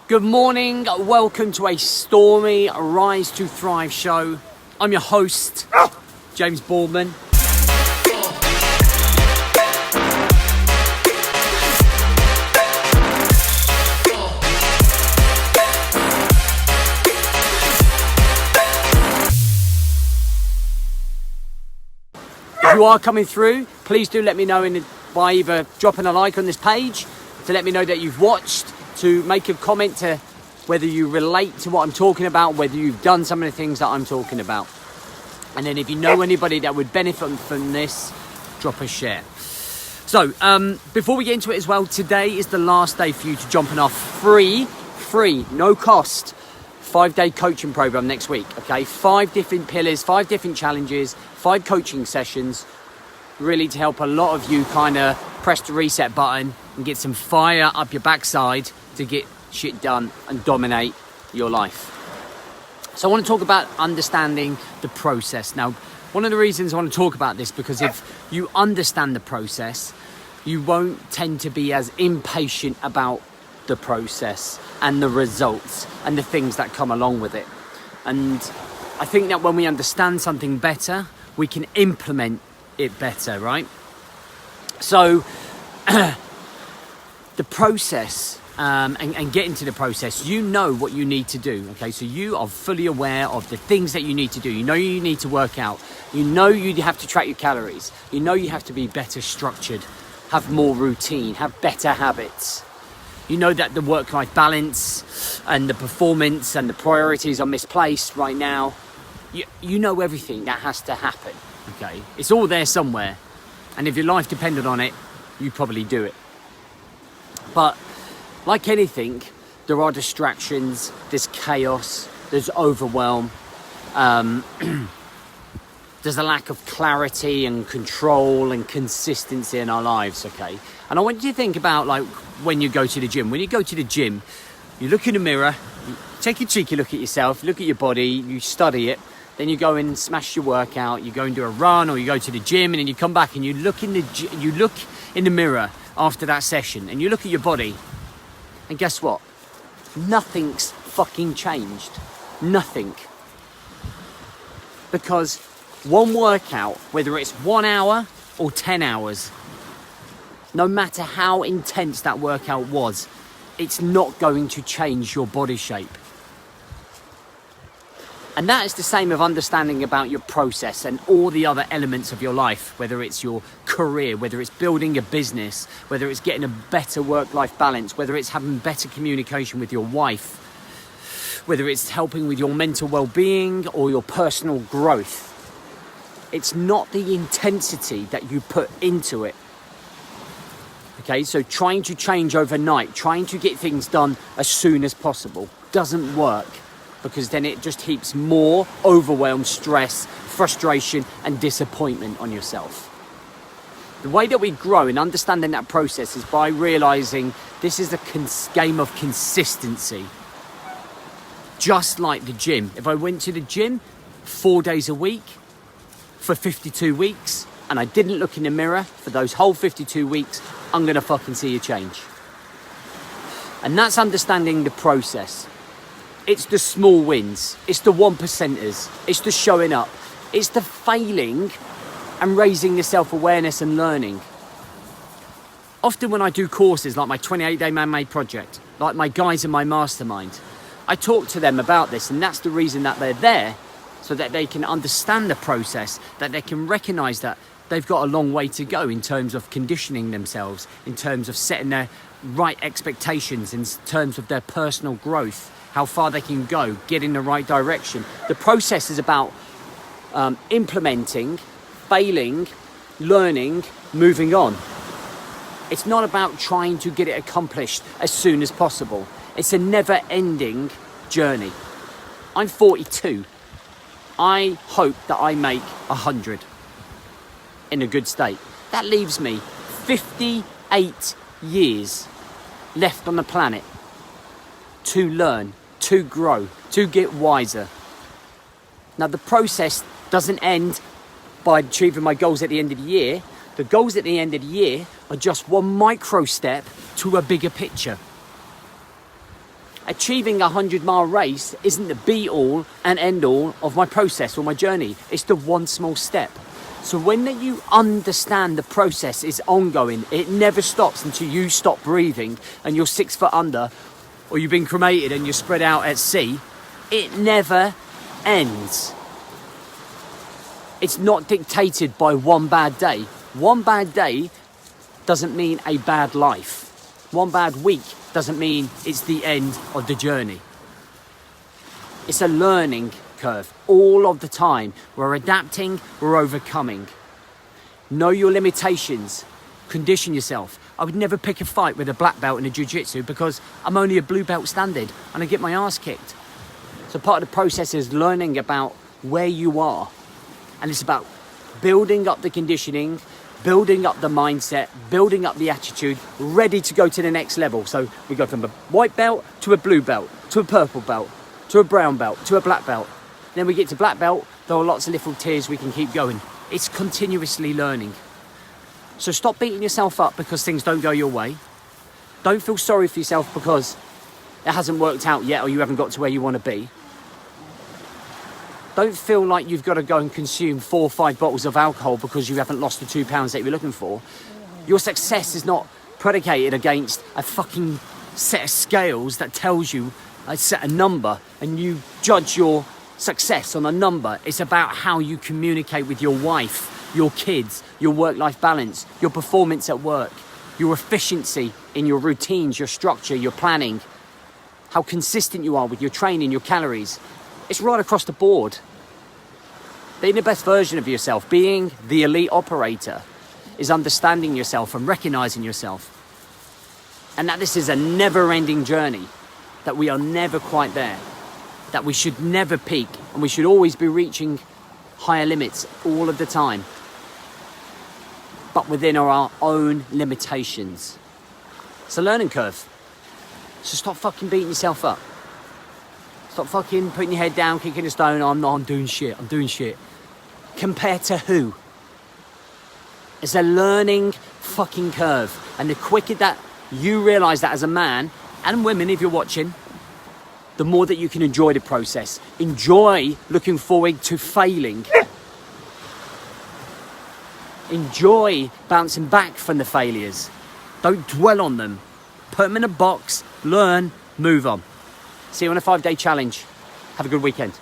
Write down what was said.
Good morning, welcome to a stormy Rise to Thrive show. I'm your host, James Boardman. If you are coming through, please do let me know by either dropping a like on this page to let me know that you've watched, to make a comment to whether you relate to what I'm talking about, whether you've done some of the things that I'm talking about. And then if you know anybody that would benefit from this, drop a share. So, before we get into it as well, today is the last day for you to jump on our free, no cost, 5-day coaching program next week, okay? 5 different pillars, 5 different challenges, 5 coaching sessions, really to help a lot of you kind of press the reset button and get some fire up your backside to get shit done and dominate your life. So I want to talk about understanding the process. Now, one of the reasons I want to talk about this, because if you understand the process, you won't tend to be as impatient about the process and the results and the things that come along with it. And I think that when we understand something better, we can implement it better, right? So the process and get into the process, you know what you need to do, okay? So you are fully aware of the things that you need to do. You know you need to work out. You know you have to track your calories. You know you have to be better structured, have more routine, have better habits. You know that the work-life balance and the performance and the priorities are misplaced right now. You know everything that has to happen, okay? It's all there somewhere. And if your life depended on it, you probably do it. But like anything, there are distractions, there's chaos, there's overwhelm, there's a lack of clarity and control and consistency in our lives, okay? And I want you to think about, like, when you go to the gym. When you go to the gym, you look in the mirror, you take a cheeky look at yourself, look at your body, you study it, then you go and smash your workout, you go and do a run, or you go to the gym, and then you come back and you look in the mirror after that session, and you look at your body, and guess what? Nothing's fucking changed. Nothing. Because one workout, whether it's 1 hour or 10 hours, no matter how intense that workout was, it's not going to change your body shape. And that is the same of understanding about your process and all the other elements of your life, whether it's your career, whether it's building a business, whether it's getting a better work-life balance, whether it's having better communication with your wife, whether it's helping with your mental well-being or your personal growth. It's not the intensity that you put into it. Okay, so trying to change overnight, trying to get things done as soon as possible doesn't work. Because then it just heaps more overwhelm, stress, frustration, and disappointment on yourself. The way that we grow in understanding that process is by realizing this is a game of consistency. Just like the gym. If I went to the gym 4 days a week for 52 weeks and I didn't look in the mirror for those whole 52 weeks, I'm gonna fucking see a change. And that's understanding the process. It's the small wins, it's the 1%ers, it's the showing up, it's the failing and raising the self-awareness and learning. Often when I do courses like my 28-day man-made project, like my guys in my mastermind, I talk to them about this, and that's the reason that they're there, so that they can understand the process, that they can recognize that they've got a long way to go in terms of conditioning themselves, in terms of setting their right expectations, in terms of their personal growth, how far they can go, get in the right direction. The process is about implementing, failing, learning, moving on. It's not about trying to get it accomplished as soon as possible. It's a never-ending journey. I'm 42. I hope that I make 100 in a good state. That leaves me 58 years left on the planet to learn, to grow, to get wiser. Now, the process doesn't end by achieving my goals at the end of the year. The goals at the end of the year are just one micro step to a bigger picture. Achieving a 100-mile race isn't the be all and end all of my process or my journey. It's the one small step. So when you understand the process is ongoing, it never stops until you stop breathing and you're 6 foot under, or you've been cremated and you're spread out at sea, it never ends. It's not dictated by one bad day. One bad day doesn't mean a bad life. One bad week doesn't mean it's the end of the journey. It's a learning curve all of the time. We're adapting, we're overcoming. Know your limitations, condition yourself. I would never pick a fight with a black belt in a jiu-jitsu because I'm only a blue belt standard and I get my ass kicked. So part of the process is learning about where you are, and it's about building up the conditioning, building up the mindset, building up the attitude, ready to go to the next level. So we go from a white belt to a blue belt, to a purple belt, to a brown belt, to a black belt. Then we get to black belt, there are lots of little tiers we can keep going. It's continuously learning. So stop beating yourself up because things don't go your way. Don't feel sorry for yourself because it hasn't worked out yet or you haven't got to where you want to be. Don't feel like you've got to go and consume 4 or 5 bottles of alcohol because you haven't lost the 2 pounds that you're looking for. Your success is not predicated against a fucking set of scales that tells you a set a number and you judge your success on a number. It's about how you communicate with your wife, your kids, your work-life balance, your performance at work, your efficiency in your routines, your structure, your planning, how consistent you are with your training, your calories. It's right across the board. Being the best version of yourself, being the elite operator, is understanding yourself and recognizing yourself. And that this is a never-ending journey, that we are never quite there, that we should never peak, and we should always be reaching higher limits all of the time, but within our own limitations. It's a learning curve. So stop fucking beating yourself up. Stop fucking putting your head down, kicking a stone. I'm doing shit. Compared to who? It's a learning fucking curve. And the quicker that you realise that as a man, and women if you're watching, the more that you can enjoy the process. Enjoy looking forward to failing. Enjoy bouncing back from the failures. Don't dwell on them. Put them in a box, learn, move on. See you on a 5-day challenge. Have a good weekend.